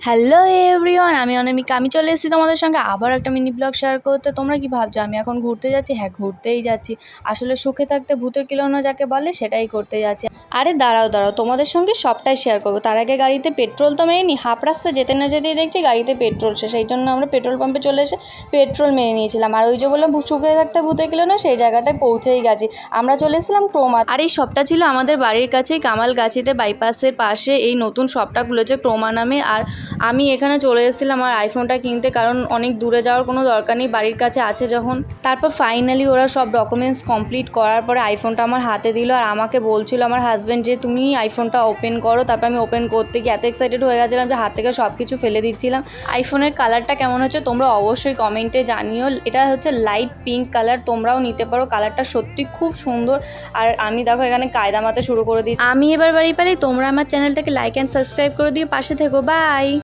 Hello everyone, আমি অনামিকা। আমি চলে এসেছি তোমাদের সঙ্গে আবার একটা মিনি ব্লগ শেয়ার করতে। তোমরা কি ভাবছো আমি এখন ঘুরতে যাচ্ছি? হ্যাঁ, ঘুরতেই যাচ্ছি। আসলে সুখে থাকতে ভূতে কিলোনো যাকে বলে, সেটাই করতে যাচ্ছি। আরে দাঁড়াও তোমাদের সঙ্গে সবটাই শেয়ার করবো। তার আগে গাড়িতে পেট্রোল তো মেরে নিই। হাফ রাস্তা যেতে না যেতেই দেখছি গাড়িতে পেট্রোল শেষ। সেই জন্য আমরা পেট্রোল পাম্পে চলে এসে পেট্রোল মেরে নিয়েছিলাম। আর ওই যে বললাম সুখে থাকতে ভূতে কিলোনো, সেই জায়গাটায় পৌঁছেই গেছি। আমরা চলে এসেছিলাম ক্রোমা। আর এই শপটা ছিল আমাদের বাড়ির কাছেই, কামালগাছিতে বাইপাসের পাশে এই নতুন শপটা খুলেছে ক্রোমা নামে। আর আমি এখানে চলে এসেছিলাম আমার আইফোনটা কিনতে, কারণ অনেক দূরে যাওয়ার কোনো দরকার নেই, বাড়ির কাছে আছে যখন। তারপর ফাইনালি ওরা সব ডকুমেন্টস কমপ্লিট করার পরে আইফোনটা আমার হাতে দিল। আর আমাকে বলছিল আমার হাজব্যান্ড যে তুমি আইফোনটা ওপেন করো। তারপর আমি ওপেন করতে গিয়ে এত এক্সাইটেড হয়ে গেছিলাম যে হাত থেকে সব কিছু ফেলে দিচ্ছিলাম। আইফোনের কালারটা কেমন হচ্ছে তোমরা অবশ্যই কমেন্টে জানিও। এটা হচ্ছে লাইট পিঙ্ক কালার, তোমরাও নিতে পারো। কালারটা সত্যি খুব সুন্দর। আর আমি দেখো এখানে কায়দা মারতে শুরু করে দিই। আমি এবার বাড়ি পেলেই তোমরা আমার চ্যানেলটাকে লাইক অ্যান্ড সাবস্ক্রাইব করে দিয়ে পাশে থেকো। বাই।